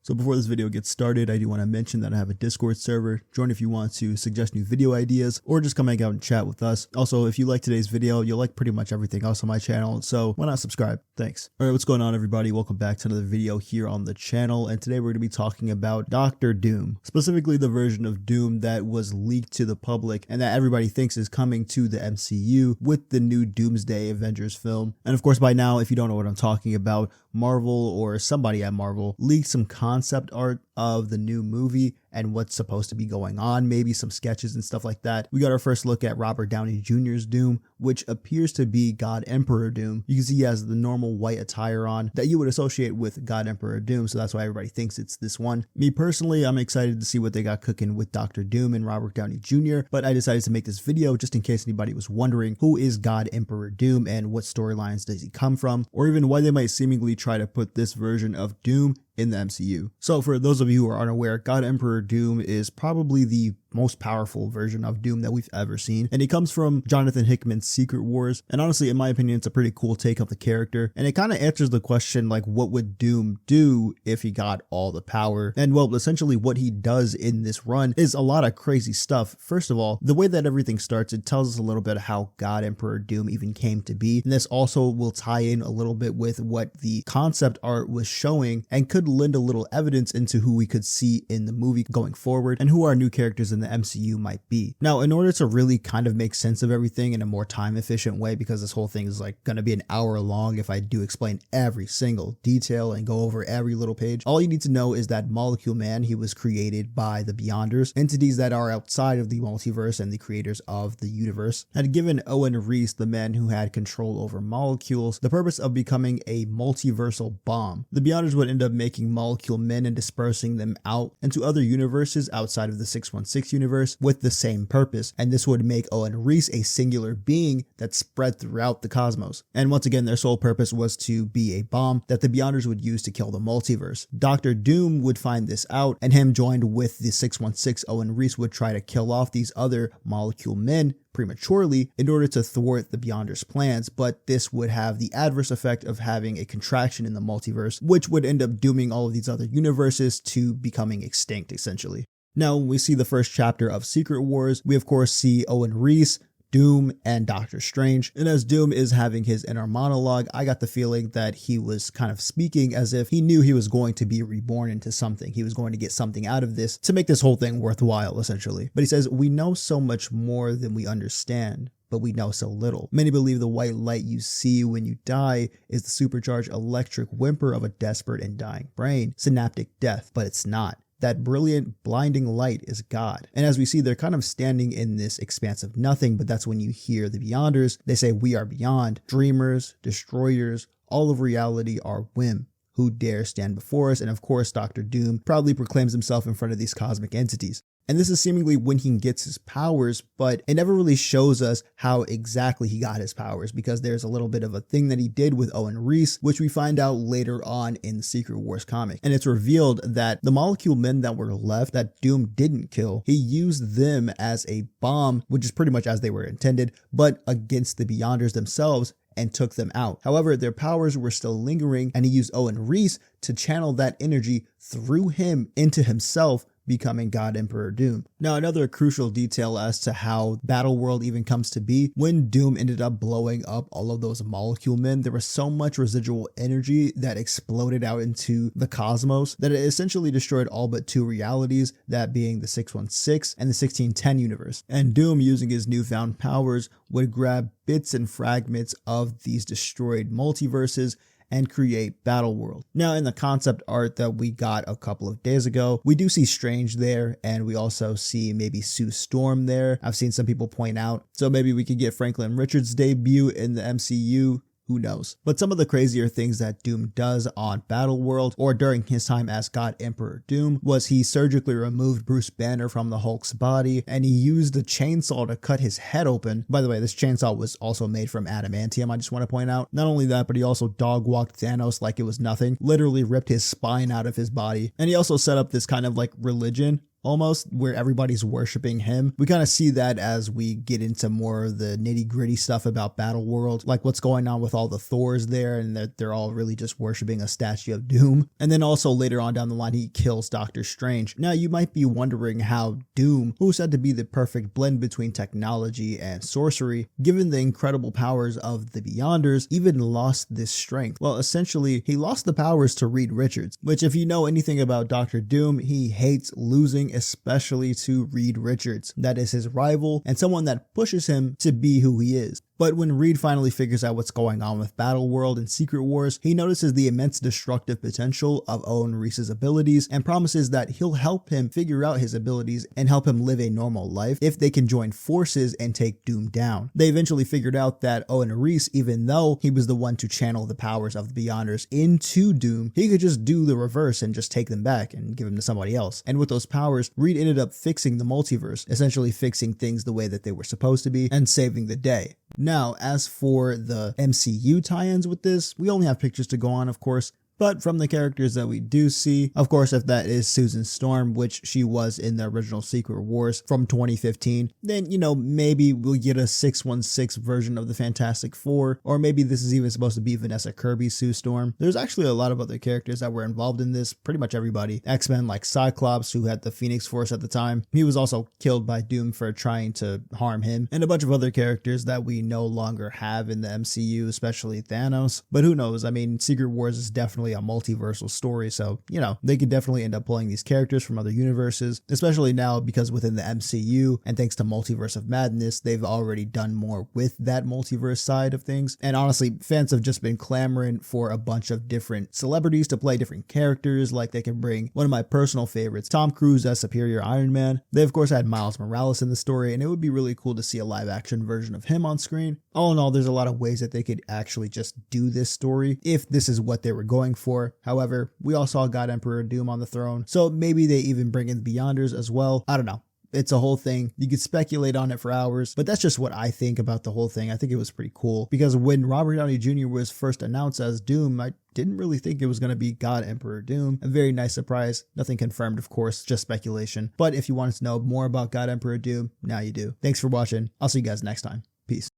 So before this video gets started, I do want to mention that I have a Discord server. Join if you want to suggest new video ideas or just come hang out and chat with us. Also, if you like today's video, you'll like pretty much everything else on my channel, so why not subscribe? Thanks. Alright, what's going on everybody? Welcome back to another video here on the channel, and today we're going to be talking about Dr. Doom. Specifically the version of Doom that was leaked to the public and that everybody thinks is coming to the MCU with the new Doomsday Avengers film. And of course by now, if you don't know what I'm talking about, Marvel or somebody at Marvel leaked some concept art of the new movie and what's supposed to be going on, maybe some sketches and stuff like that. We got our first look at Robert Downey Jr.'s Doom, which appears to be God Emperor Doom. You can see he has the normal white attire on that you would associate with God Emperor Doom, so that's why everybody thinks it's this one. Me personally, I'm excited to see what they got cooking with Dr. Doom and Robert Downey Jr., but I decided to make this video just in case anybody was wondering who is God Emperor Doom and what storylines does he come from, or even why they might seemingly try to put this version of Doom in the MCU. So for those of you who are unaware, God Emperor Doom is probably the most powerful version of Doom that we've ever seen, and it comes from Jonathan Hickman's Secret Wars, and honestly in my opinion it's a pretty cool take of the character, and it kind of answers the question like what would Doom do if he got all the power. And well, essentially what he does in this run is a lot of crazy stuff. First of all, the way that everything starts, it tells us a little bit of how God Emperor Doom even came to be, and this also will tie in a little bit with what the concept art was showing and could lend a little evidence into who we could see in the movie going forward and who our new characters in the MCU might be. Now, in order to really kind of make sense of everything in a more time efficient way, because this whole thing is like going to be an hour long if I do explain every single detail and go over every little page, all you need to know is that Molecule Man, he was created by the Beyonders, entities that are outside of the multiverse and the creators of the universe, had given Owen Reese, the man who had control over molecules, the purpose of becoming a multiversal bomb. The Beyonders would end up making Molecule Men and dispersing them out into other universes outside of the 616 universe with the same purpose, and this would make Owen Reese a singular being that spread throughout the cosmos. And once again, their sole purpose was to be a bomb that the Beyonders would use to kill the multiverse. Dr. Doom would find this out, and him joined with the 616 Owen Reese would try to kill off these other Molecule Men prematurely in order to thwart the Beyonders' plans, but this would have the adverse effect of having a contraction in the multiverse, which would end up dooming all of these other universes to becoming extinct, essentially. Now, when we see the first chapter of Secret Wars, we of course see Owen Reese, Doom, and Doctor Strange. And as Doom is having his inner monologue, I got the feeling that he was kind of speaking as if he knew he was going to be reborn into something. He was going to get something out of this to make this whole thing worthwhile, essentially. But he says, "We know so much more than we understand, but we know so little. Many believe the white light you see when you die is the supercharged electric whimper of a desperate and dying brain, synaptic death, but it's not. That brilliant, blinding light is God." And as we see, they're kind of standing in this expanse of nothing, but that's when you hear the Beyonders. They say, "We are beyond, dreamers, destroyers, all of reality are whim. Who dare stand before us?" And of course, Dr. Doom proudly proclaims himself in front of these cosmic entities. And this is seemingly when he gets his powers, but it never really shows us how exactly he got his powers, because there's a little bit of a thing that he did with Owen Reese, which we find out later on in the Secret Wars comic. And it's revealed that the Molecule Men that were left that Doom didn't kill, he used them as a bomb, which is pretty much as they were intended, but against the Beyonders themselves, and took them out. However, their powers were still lingering, and he used Owen Reese to channel that energy through him into himself, becoming God Emperor Doom. Now, another crucial detail as to how Battleworld even comes to be, when Doom ended up blowing up all of those Molecule Men, there was so much residual energy that exploded out into the cosmos that it essentially destroyed all but two realities, that being the 616 and the 1610 universe. And Doom, using his newfound powers, would grab bits and fragments of these destroyed multiverses and create Battleworld. Now, in the concept art that we got a couple of days ago, we do see Strange there, and we also see maybe Sue Storm there. I've seen some people point out, so maybe we could get Franklin Richards' debut in the MCU. Who knows? But some of the crazier things that Doom does on Battleworld, or during his time as God Emperor Doom, was he surgically removed Bruce Banner from the Hulk's body, and he used a chainsaw to cut his head open. By the way, this chainsaw was also made from adamantium, I just want to point out. Not only that, but he also dog-walked Thanos like it was nothing, literally ripped his spine out of his body. And he also set up this kind of like religion almost, where everybody's worshiping him. We kind of see that as we get into more of the nitty gritty stuff about Battleworld, like what's going on with all the Thors there, and that they're all really just worshiping a statue of Doom. And then also later on down the line, he kills Doctor Strange. Now you might be wondering how Doom, who's said to be the perfect blend between technology and sorcery, given the incredible powers of the Beyonders, even lost this strength. Well, essentially, he lost the powers to Reed Richards, which if you know anything about Doctor Doom, he hates losing, especially to Reed Richards. That is his rival and someone that pushes him to be who he is. But when Reed finally figures out what's going on with Battleworld and Secret Wars, he notices the immense destructive potential of Owen Reese's abilities and promises that he'll help him figure out his abilities and help him live a normal life if they can join forces and take Doom down. They eventually figured out that Owen Reese, even though he was the one to channel the powers of the Beyonders into Doom, he could just do the reverse and just take them back and give them to somebody else. And with those powers, Reed ended up fixing the multiverse, essentially fixing things the way that they were supposed to be and saving the day. Now, as for the MCU tie-ins with this, we only have pictures to go on, of course, but from the characters that we do see, of course, if that is Susan Storm, which she was in the original Secret Wars from 2015, then, you know, maybe we'll get a 616 version of the Fantastic Four, or maybe this is even supposed to be Vanessa Kirby's Sue Storm. There's actually a lot of other characters that were involved in this, pretty much everybody. X-Men like Cyclops, who had the Phoenix Force at the time. He was also killed by Doom for trying to harm him, and a bunch of other characters that we no longer have in the MCU, especially Thanos. But who knows? I mean, Secret Wars is definitely a multiversal story, so you know they could definitely end up pulling these characters from other universes, especially now because within the MCU and thanks to Multiverse of Madness, they've already done more with that multiverse side of things. And honestly, fans have just been clamoring for a bunch of different celebrities to play different characters. Like they can bring one of my personal favorites, Tom Cruise as Superior Iron Man. They of course had Miles Morales in the story, and it would be really cool to see a live action version of him on screen. All in all, there's a lot of ways that they could actually just do this story if this is what they were going for. However, we all saw God Emperor Doom on the throne, so maybe they even bring in the Beyonders as well. I don't know. It's a whole thing. You could speculate on it for hours, but that's just what I think about the whole thing. I think it was pretty cool because when Robert Downey Jr. was first announced as Doom, I didn't really think it was going to be God Emperor Doom. A very nice surprise. Nothing confirmed, of course, just speculation. But if you wanted to know more about God Emperor Doom, now you do. Thanks for watching. I'll see you guys next time. Peace.